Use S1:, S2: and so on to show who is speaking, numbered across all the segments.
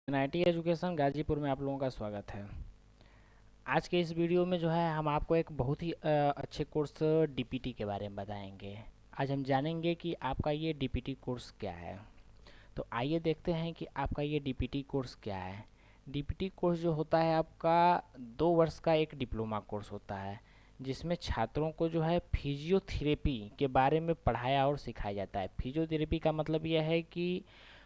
S1: NIT education Ghazipur में आप लोगों का स्वागत है। आज के इस वीडियो में जो है हम आपको एक बहुत ही अच्छे कोर्स डीपीटी के बारे में बताएंगे। आज हम जानेंगे कि आपका ये डीपीटी कोर्स क्या है। तो आइए देखते हैं कि आपका ये डीपीटी कोर्स क्या है। डीपीटी कोर्स जो होता है आपका 2 वर्ष का एक डिप्लोमा कोर्स होता है, जिसमें छात्रों को जो है फिजियोथेरेपी के बारे में पढ़ाया और सिखाया जाता है। फिजियोथेरेपी का मतलब यह है कि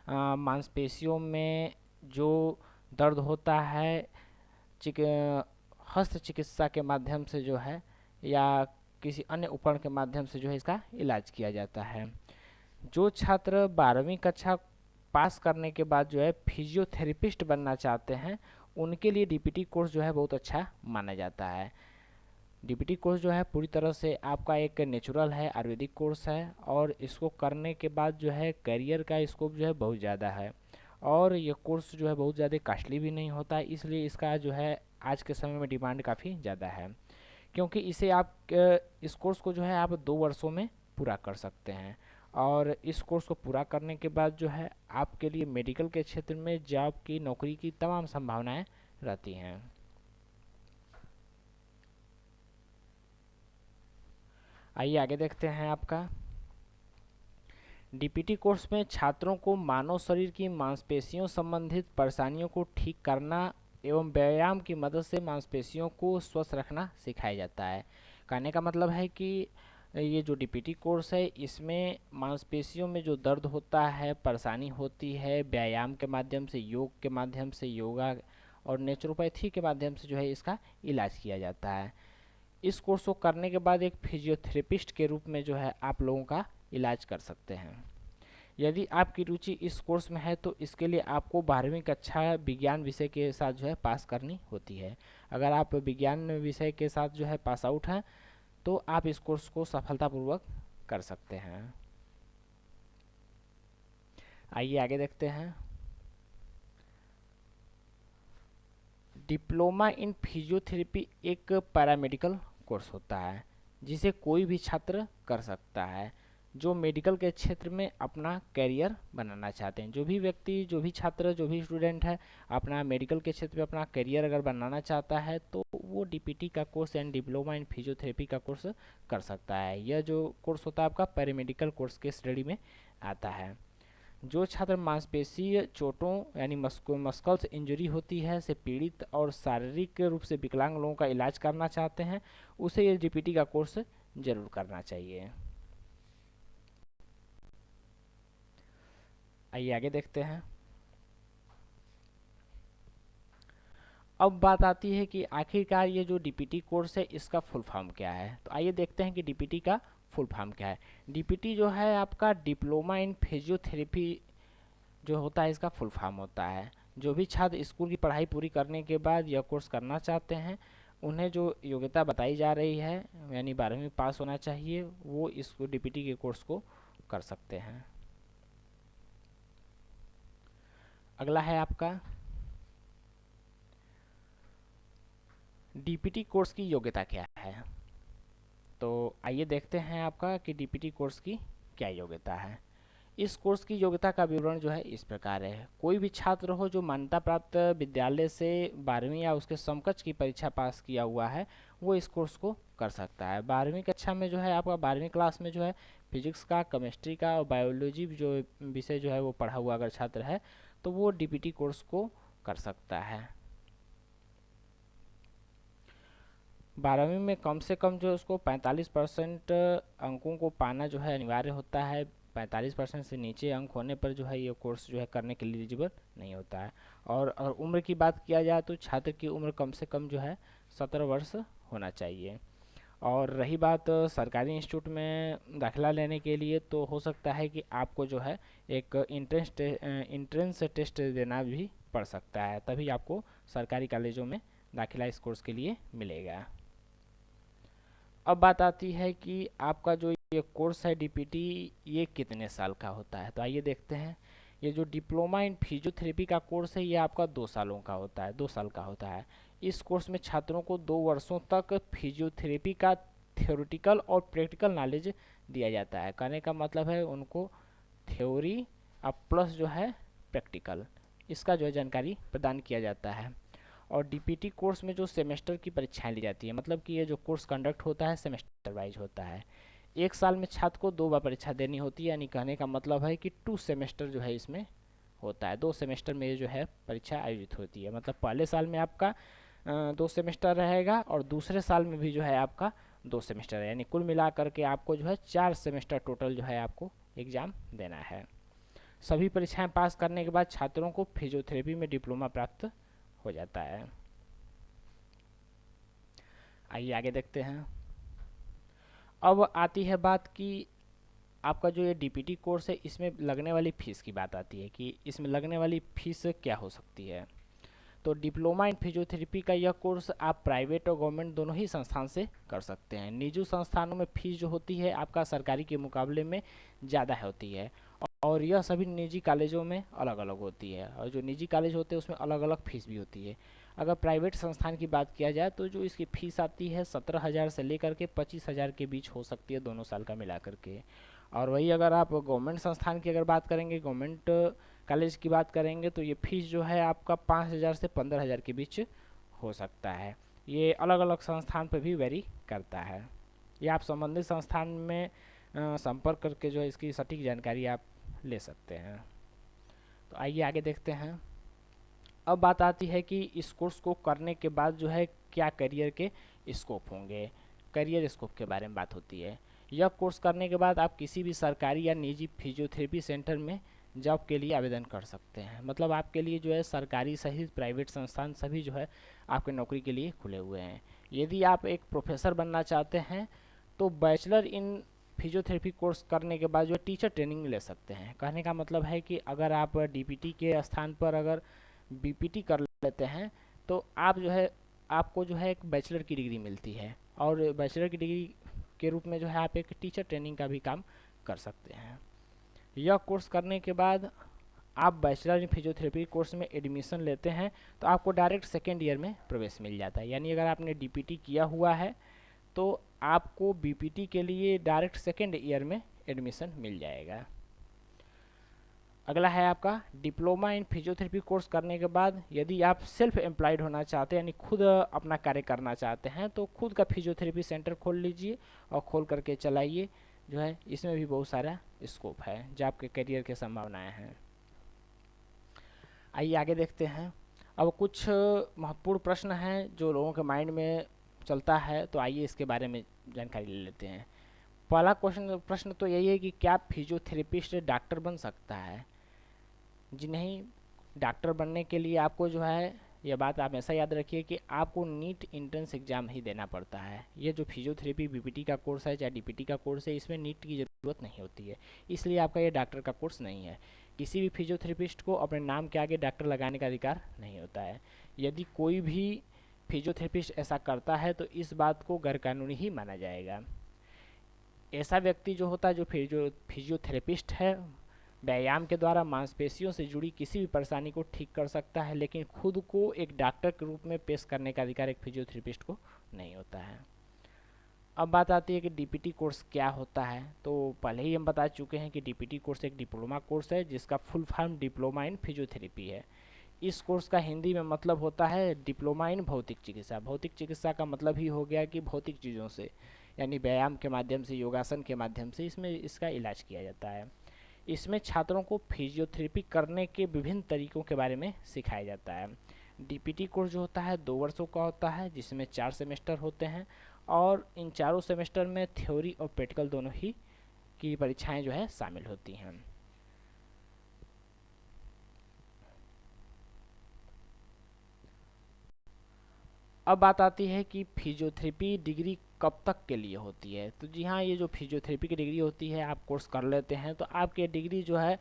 S1: मांसपेशियों में जो दर्द होता है चिक हस्त चिकित्सा के माध्यम से जो है या किसी अन्य उपकरण के माध्यम से जो है इसका इलाज किया जाता है। जो छात्र 12वीं कक्षा पास करने के बाद जो है फिजियोथेरेपिस्ट बनना चाहते हैं, उनके लिए डीपीटी कोर्स जो है बहुत अच्छा माना जाता है। डीपीटी कोर्स जो है पूरी तरह से आपका एक नेचुरल है, आयुर्वेदिक कोर्स है, और इसको करने के बाद जो है करियर का स्कोप जो है बहुत ज़्यादा है। और ये कोर्स जो है बहुत ज़्यादा कॉस्टली भी नहीं होता है, इसलिए इसका जो है आज के समय में डिमांड काफ़ी ज़्यादा है, क्योंकि इसे आप इस कोर्स को जो है आप 2 वर्षों में पूरा कर सकते हैं। और इस कोर्स को पूरा करने के बाद जो है आपके लिए मेडिकल के क्षेत्र में जॉब की नौकरी की तमाम संभावनाएं रहती हैं। आइए आगे देखते हैं। आपका डीपीटी कोर्स में छात्रों को मानव शरीर की मांसपेशियों संबंधित परेशानियों को ठीक करना एवं व्यायाम की मदद से मांसपेशियों को स्वस्थ रखना सिखाया जाता है। कहने का मतलब है कि ये जो डीपीटी कोर्स है, इसमें मांसपेशियों में जो दर्द होता है, परेशानी होती है, व्यायाम के माध्यम से, योग के माध्यम से, योगा और नेचुरोपैथी के माध्यम से जो है इसका इलाज किया जाता है। इस कोर्स को करने के बाद एक फिजियोथेरेपिस्ट के रूप में जो है आप लोगों का इलाज कर सकते हैं। यदि आपकी रुचि इस कोर्स में है तो इसके लिए आपको 12वीं कक्षा विज्ञान विषय के साथ जो है पास करनी होती है। अगर आप विज्ञान विषय के साथ जो है पास आउट हैं तो आप इस कोर्स को सफलतापूर्वक कर सकते हैं। आइए आगे देखते हैं। डिप्लोमा इन फिजियोथेरेपी एक पैरामेडिकल कोर्स होता है जिसे कोई भी छात्र कर सकता है जो मेडिकल के क्षेत्र में अपना करियर बनाना चाहते हैं। जो भी व्यक्ति, जो भी छात्र, जो भी स्टूडेंट है, अपना मेडिकल के क्षेत्र में अपना करियर अगर बनाना चाहता है तो वो डीपीटी का कोर्स यानी डिप्लोमा इन फिजियोथेरेपी का कोर्स कर सकता है। यह जो कोर्स होता है आपका पैरामेडिकल कोर्स के श्रेणी में आता है। जो छात्र मांसपेशीय चोटों यानी मस्कल्स इंजरी होती है से पीड़ित और शारीरिक रूप से विकलांग लोगों का इलाज करना चाहते हैं, उसे ये डीपीटी का कोर्स जरूर करना चाहिए। आइए आगे देखते हैं। अब बात आती है कि आखिरकार ये जो डीपीटी कोर्स है इसका फुल फॉर्म क्या है। तो आइए देखते हैं कि डीपीटी का फुल फॉर्म क्या है। डीपीटी जो है आपका डिप्लोमा इन फिजियोथेरेपी जो होता है इसका फुल फॉर्म होता है। जो भी छात्र स्कूल की पढ़ाई पूरी करने के बाद यह कोर्स करना चाहते हैं, उन्हें जो योग्यता बताई जा रही है यानी 12वीं पास होना चाहिए, वो इस डीपीटी के कोर्स को कर सकते हैं। अगला है आपका डीपीटी कोर्स की योग्यता क्या है। तो आइए देखते हैं आपका कि डीपीटी कोर्स की क्या योग्यता है। इस कोर्स की योग्यता का विवरण जो है इस प्रकार है। कोई भी छात्र हो जो मान्यता प्राप्त विद्यालय से 12वीं या उसके समकक्ष की परीक्षा पास किया हुआ है, वो इस कोर्स को कर सकता है। 12वीं कक्षा में जो है आपका 12वीं क्लास में जो है फिजिक्स का, केमिस्ट्री का और बायोलॉजी जो विषय जो है वो पढ़ा हुआ अगर छात्र है तो वो डीपीटी कोर्स को कर सकता है। 12वीं में कम से कम जो उसको 45% अंकों को पाना जो है अनिवार्य होता है। 45% से नीचे अंक होने पर जो है ये कोर्स जो है करने के लिए एलिजिबल नहीं होता है। और अगर उम्र की बात किया जाए तो छात्र की उम्र कम से कम जो है 17 वर्ष होना चाहिए। और रही बात सरकारी इंस्टीट्यूट में दाखिला लेने के लिए, तो हो सकता है कि आपको जो है एक इंट्रेंस टेस्ट देना भी पड़ सकता है, तभी आपको सरकारी कॉलेजों में दाखिला इस कोर्स के लिए मिलेगा। अब बात आती है कि आपका जो ये कोर्स है डीपीटी, ये कितने साल का होता है। तो आइए देखते हैं। ये जो डिप्लोमा इन फिजियोथेरेपी का कोर्स है ये आपका 2 सालों का होता है, 2 साल का होता है। इस कोर्स में छात्रों को 2 वर्षों तक फिजियोथेरेपी का थ्योरेटिकल और प्रैक्टिकल नॉलेज दिया जाता है। कहने का मतलब है उनको थ्योरी अब प्लस जो है प्रैक्टिकल, इसका जो है जानकारी प्रदान किया जाता है। और डीपीटी कोर्स में जो सेमेस्टर की परीक्षाएं ली जाती है, मतलब कि ये जो कोर्स कंडक्ट होता है सेमेस्टर वाइज होता है। एक साल में छात्र को 2 बार परीक्षा देनी होती है, यानी कहने का मतलब है कि 2 सेमेस्टर जो है इसमें होता है। 2 सेमेस्टर में ये जो है परीक्षा आयोजित होती है। मतलब पहले साल में आपका 2 सेमेस्टर रहेगा और दूसरे साल में भी जो है आपका 2 सेमेस्टर है, यानी कुल मिला करके आपको जो है 4 सेमेस्टर टोटल जो है आपको एग्ज़ाम देना है। सभी परीक्षाएं पास करने के बाद छात्रों को फिजियोथेरेपी में डिप्लोमा प्राप्त हो जाता है। आइए आगे देखते हैं। अब आती है बात कि आपका जो ये डीपीटी कोर्स है इसमें लगने वाली फ़ीस की बात आती है कि इसमें लगने वाली फ़ीस क्या हो सकती है। तो डिप्लोमा इन फिजियोथेरेपी का यह कोर्स आप प्राइवेट और गवर्नमेंट दोनों ही संस्थान से कर सकते हैं। निजी संस्थानों में फीस जो होती है आपका सरकारी के मुकाबले में ज़्यादा होती है, और यह सभी निजी कॉलेजों में अलग अलग होती है, और जो निजी कॉलेज होते हैं उसमें अलग अलग फीस भी होती है। अगर प्राइवेट संस्थान की बात किया जाए तो जो इसकी फ़ीस आती है 17,000 से लेकर के 25,000 के बीच हो सकती है, दोनों साल का मिला करके। और वही अगर आप गवर्नमेंट संस्थान की अगर बात करेंगे, गवर्नमेंट कॉलेज की बात करेंगे, तो ये फीस जो है आपका 5,000 से 15,000 के बीच हो सकता है। ये अलग अलग संस्थान पर भी वेरी करता है। ये आप संबंधित संस्थान में संपर्क करके जो है इसकी सटीक जानकारी आप ले सकते हैं। तो आइए आगे देखते हैं। अब बात आती है कि इस कोर्स को करने के बाद जो है क्या करियर के स्कोप होंगे। करियर स्कोप के बारे में बात होती है। यह कोर्स करने के बाद आप किसी भी सरकारी या निजी फिजियोथेरेपी सेंटर में जॉब के लिए आवेदन कर सकते हैं। मतलब आपके लिए जो है सरकारी सहित प्राइवेट संस्थान सभी जो है आपके नौकरी के लिए खुले हुए हैं। यदि आप एक प्रोफेसर बनना चाहते हैं तो बैचलर इन फिजियोथेरेपी कोर्स करने के बाद जो है टीचर ट्रेनिंग ले सकते हैं। कहने का मतलब है कि अगर आप डीपीटी के स्थान पर अगर बीपीटी कर लेते हैं तो आप जो है आपको जो है एक बैचलर की डिग्री मिलती है, और बैचलर की डिग्री के रूप में जो है आप एक टीचर ट्रेनिंग का भी काम कर सकते हैं। यह कोर्स करने के बाद आप बैचलर इन फिजियोथेरेपी कोर्स में एडमिशन लेते हैं तो आपको डायरेक्ट सेकेंड ईयर में प्रवेश मिल जाता है। यानी अगर आपने डीपीटी किया हुआ है तो आपको बीपीटी के लिए डायरेक्ट सेकेंड ईयर में एडमिशन मिल जाएगा। अगला है आपका डिप्लोमा इन फिजियोथेरेपी कोर्स करने के बाद यदि आप सेल्फ एम्प्लॉयड होना चाहते हैं, यानी खुद अपना कार्य करना चाहते हैं, तो खुद का फिजियोथेरेपी सेंटर खोल लीजिए और खोल करके चलाइए। जो है इसमें भी बहुत सारा स्कोप है, जो आपके करियर के संभावनाएं हैं। आइए आगे देखते हैं। अब कुछ महत्वपूर्ण प्रश्न हैं जो लोगों के माइंड में चलता है, तो आइए इसके बारे में जानकारी ले लेते हैं। पहला प्रश्न तो यही है कि क्या फिजियोथेरेपिस्ट डॉक्टर बन सकता है। जी नहीं, डॉक्टर बनने के लिए आपको जो है यह बात आप हमेशा याद रखिए कि आपको नीट एंट्रेंस एग्जाम ही देना पड़ता है। ये जो फिजियोथेरेपी बीपीटी का कोर्स है चाहे डीपीटी का कोर्स है, इसमें नीट की ज़रूरत नहीं होती है, इसलिए आपका ये डॉक्टर का कोर्स नहीं है। किसी भी फिजियोथेरेपिस्ट को अपने नाम के आगे डॉक्टर लगाने का अधिकार नहीं होता है। यदि कोई भी फिजियोथेरेपिस्ट ऐसा करता है तो इस बात को गैरकानूनी ही माना जाएगा। ऐसा व्यक्ति जो होता है जो फिजियोथेरेपिस्ट है, व्यायाम के द्वारा मांसपेशियों से जुड़ी किसी भी परेशानी को ठीक कर सकता है, लेकिन खुद को एक डॉक्टर के रूप में पेश करने का अधिकार एक फिजियोथेरेपिस्ट को नहीं होता है। अब बात आती है कि डीपीटी कोर्स क्या होता है। तो पहले ही हम बता चुके हैं कि डीपीटी कोर्स एक डिप्लोमा कोर्स है जिसका full form diploma in physiotherapy है। इस कोर्स का हिंदी में मतलब होता है डिप्लोमा इन भौतिक चिकित्सा। भौतिक चिकित्सा का मतलब ही हो गया कि भौतिक चीज़ों से, यानी व्यायाम के माध्यम से, योगासन के माध्यम से इसमें इसका इलाज किया जाता है। इसमें छात्रों को फिजियोथेरेपी करने के विभिन्न तरीकों के बारे में सिखाया जाता है। डीपीटी कोर्स जो होता है 2 वर्षों का होता है, जिसमें 4 सेमेस्टर होते हैं, और इन चारों सेमेस्टर में थ्योरी और प्रैक्टिकल दोनों ही की परीक्षाएं जो है शामिल होती हैं। अब बात आती है कि फिजियोथेरेपी डिग्री कब तक के लिए होती है। तो जी हाँ, ये जो फिजियोथेरेपी की डिग्री होती है, आप कोर्स कर लेते हैं तो आपकी डिग्री जो है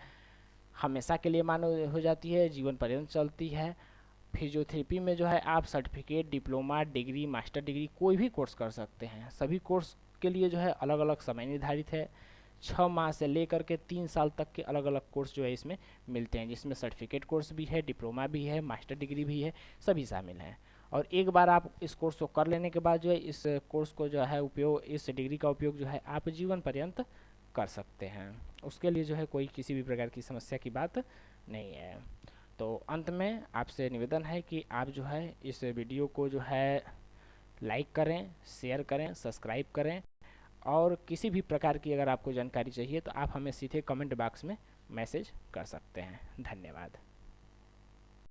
S1: हमेशा के लिए मान्य हो जाती है, जीवन पर्यंत चलती है। फिजियोथेरेपी में जो है आप certificate, diploma, degree, master degree कोई भी कोर्स कर सकते हैं। सभी कोर्स के लिए जो है अलग अलग समय निर्धारित है। 6 माह से लेकर के 3 साल तक के अलग अलग कोर्स जो है इसमें मिलते हैं, जिसमें सर्टिफिकेट कोर्स भी है, डिप्लोमा भी है, मास्टर डिग्री भी है, सभी शामिल हैं। और एक बार आप इस कोर्स को कर लेने के बाद जो है इस कोर्स को जो है उपयोग, इस डिग्री का उपयोग जो है आप जीवन पर्यंत कर सकते हैं। उसके लिए जो है कोई किसी भी प्रकार की समस्या की बात नहीं है। तो अंत में आपसे निवेदन है कि आप जो है इस वीडियो को जो है लाइक करें, शेयर करें, सब्सक्राइब करें, और किसी भी प्रकार की अगर आपको जानकारी चाहिए तो आप हमें सीधे कमेंट बॉक्स में मैसेज कर सकते हैं। धन्यवाद।